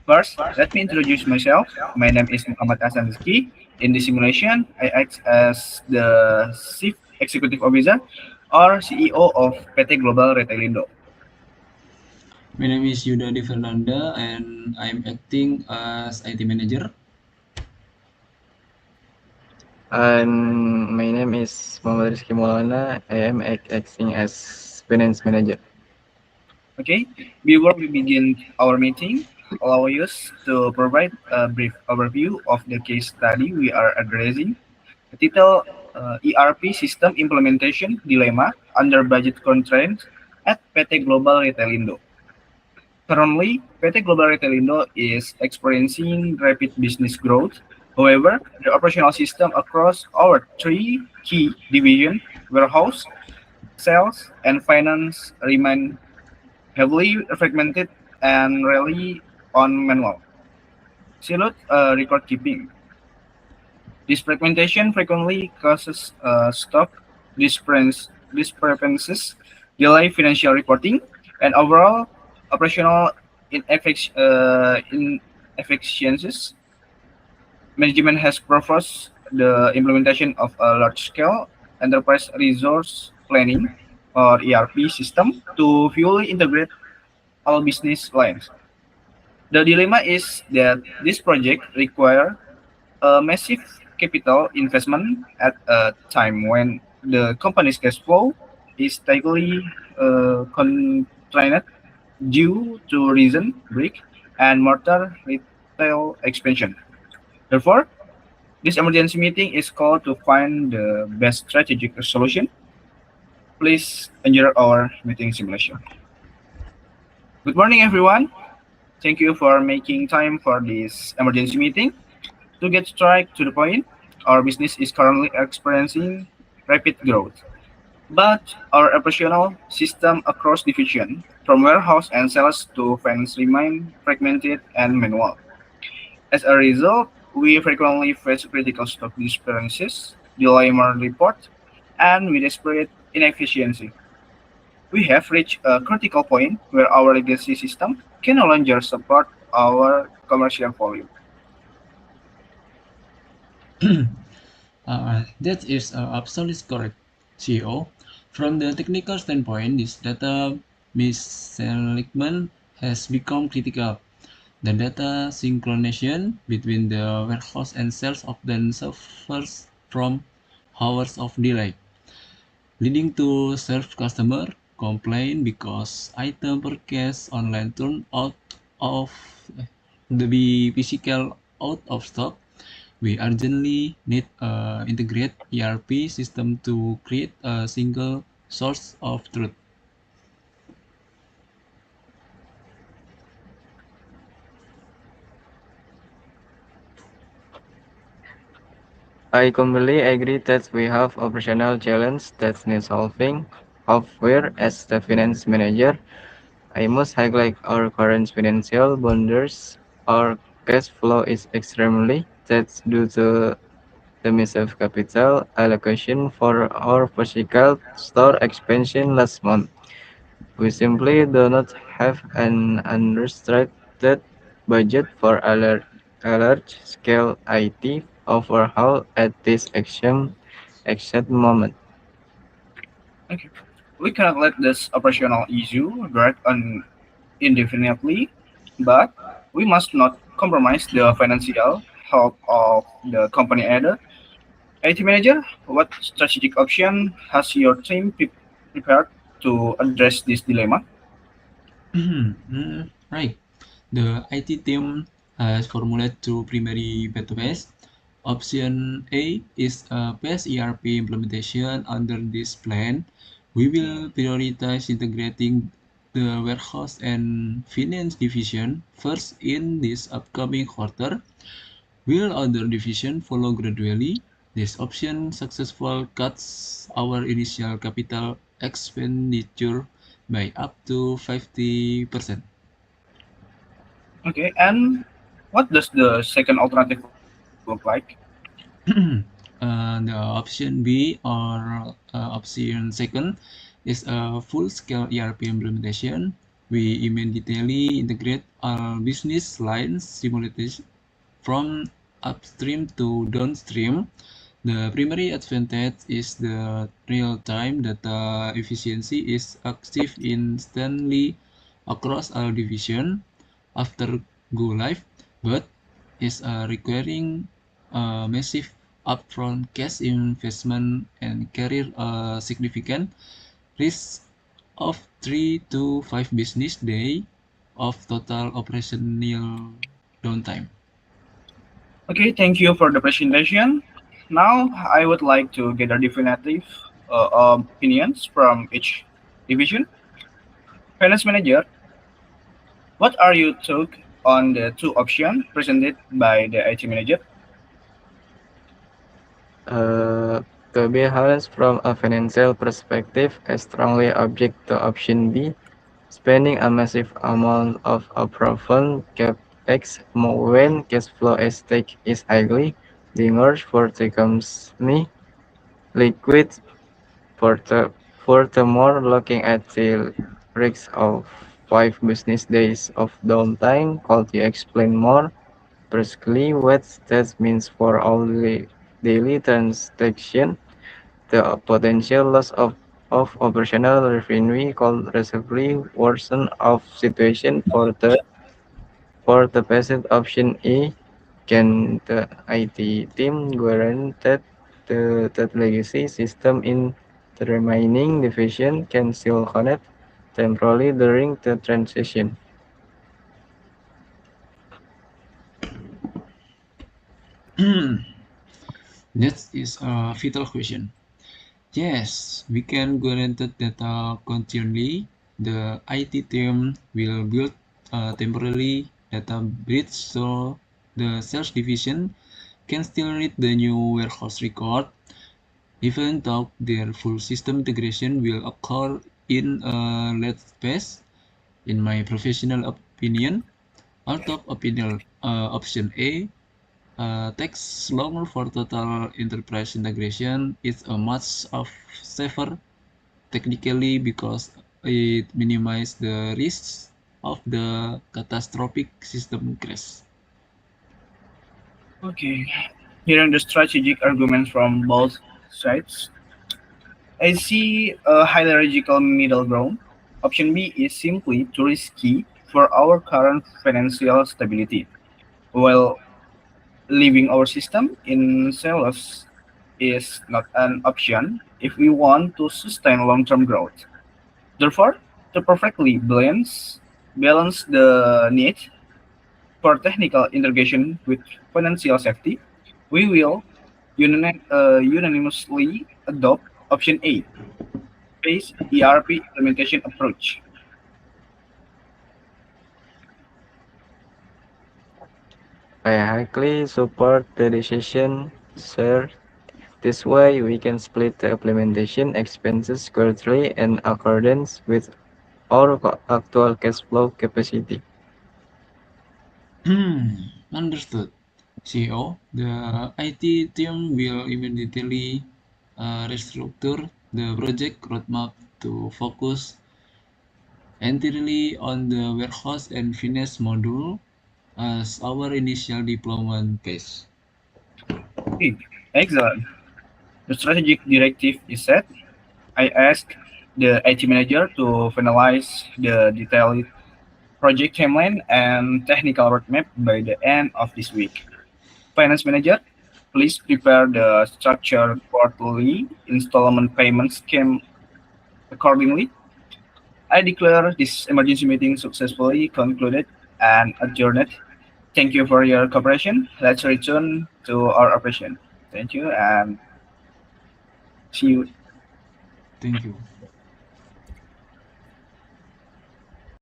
First, let me introduce myself. My name is Muhammad Hasan Rizky. In this simulation, I act as the Chief Executive Officer or CEO of PT Global Retailing. My name is Yuda Di Fernanda and I'm acting as IT manager. And my name is Muhammad Rizky Maulana. I am acting as finance manager. Okay, before we begin our meeting, allow us to provide a brief overview of the case study we are addressing. The title ERP System Implementation Dilemma Under Budget Constraints at PT Global Retailing. Currently, PT Global Retailing is experiencing rapid business growth. However, the operational system across our three key divisions, warehouse, sales, and finance, remain heavily fragmented and rely on manual siloed record keeping. This fragmentation frequently causes stock discrepancies, delay financial reporting, and overall operational inefficiencies. Management has proposed the implementation of a large-scale enterprise resource planning or ERP system to fully integrate all business lines. The dilemma is that this project requires a massive capital investment at a time when the company's cash flow is tightly constrained due to recent brick and mortar retail expansion. Therefore, this emergency meeting is called to find the best strategic solution. Please enjoy our meeting simulation. Good morning, everyone. Thank you for making time for this emergency meeting. To get straight to the point, our business is currently experiencing rapid growth, but our operational system across division, from warehouse and sales to finance, remain fragmented and manual. As a result, we frequently face critical stock discrepancies, delay more report, and with desperate inefficiency. We have reached a critical point where our legacy system can no longer support our commercial volume. That is absolutely correct, CEO. From the technical standpoint, this data misalignment has become critical. The data synchronization between the warehouse and sales often suffers from hours of delay, leading to serve customer complaint because item purchased online turn out of the be physical out of stock. We urgently need an integrate ERP system to create a single source of truth. I completely agree that we have operational challenge that need solving. However, as the finance manager, I must highlight our current financial boundaries. Our cash flow is extremely tight due to the massive capital allocation for our physical store expansion last month. We simply do not have an unrestricted budget for a large-scale IT overhaul at this exact moment. Okay. We cannot let this operational issue drag on indefinitely, but we must not compromise the financial health of the company either. IT manager, what strategic option has your team prepared to address this dilemma? Right. The IT team has formulated two primary pathways. Option A is a PES ERP implementation. Under this plan, we will prioritize integrating the warehouse and finance division first in this upcoming quarter. Will other division follow gradually? This option successful cuts our initial capital expenditure by up to 50%. Okay, and what does the second alternative look like? The option B or option second is a full-scale ERP implementation. We immediately integrate our business lines simultaneously from upstream to downstream. The primary advantage is the real-time data efficiency is active instantly across our division after go live, but is requiring a massive upfront cash investment and carry a significant risk of 3 to 5 business days of total operational downtime. Okay, thank you for the presentation. Now, I would like to get a definitive opinions from each division. Finance manager, what are your thoughts on the two options presented by the IT manager? Uh, to be honest, from a financial perspective, I strongly object to option B. Spending a massive amount of upfront capex when cash flow at stake is highly dangerous for the company. Liquid furthermore, looking at the risks of 5 business days of downtime, could you explain more precisely what that means for all the daily transaction? The potential loss of operational revenue could rapidly worsen of situation for the passive option A. Can the IT team guarantee that legacy system in the remaining division can still connect temporarily during the transition? That is a vital question. Yes, we can guarantee data continually. The IT team will build a temporary data bridge so the sales division can still read the new warehouse record, even though their full system integration will occur in a late phase. In my professional opinion, option A takes longer for total enterprise integration. It's a much of safer technically because it minimizes the risks of the catastrophic system crash. Okay, hearing the strategic arguments from both sides, I see a highly logical middle ground. Option B is simply too risky for our current financial stability, while leaving our system in sales is not an option if we want to sustain long-term growth. Therefore, to perfectly balance the need for technical integration with financial safety, we will unanimously adopt option A, phased ERP implementation approach. I highly support the decision, sir. This way, we can split the implementation expenses quarterly in accordance with our actual cash flow capacity. Understood. CEO, the IT team will immediately restructure the project roadmap to focus entirely on the warehouse and finance module as our initial deployment phase. Okay, excellent. The strategic directive is set. I asked the IT manager to finalize the detailed project timeline and technical roadmap by the end of this week. Finance manager, please prepare the structured quarterly installment payment scheme accordingly. I declare this emergency meeting successfully concluded and adjourned. Thank you for your cooperation. Let's return to our operation. Thank you and see you. Thank you.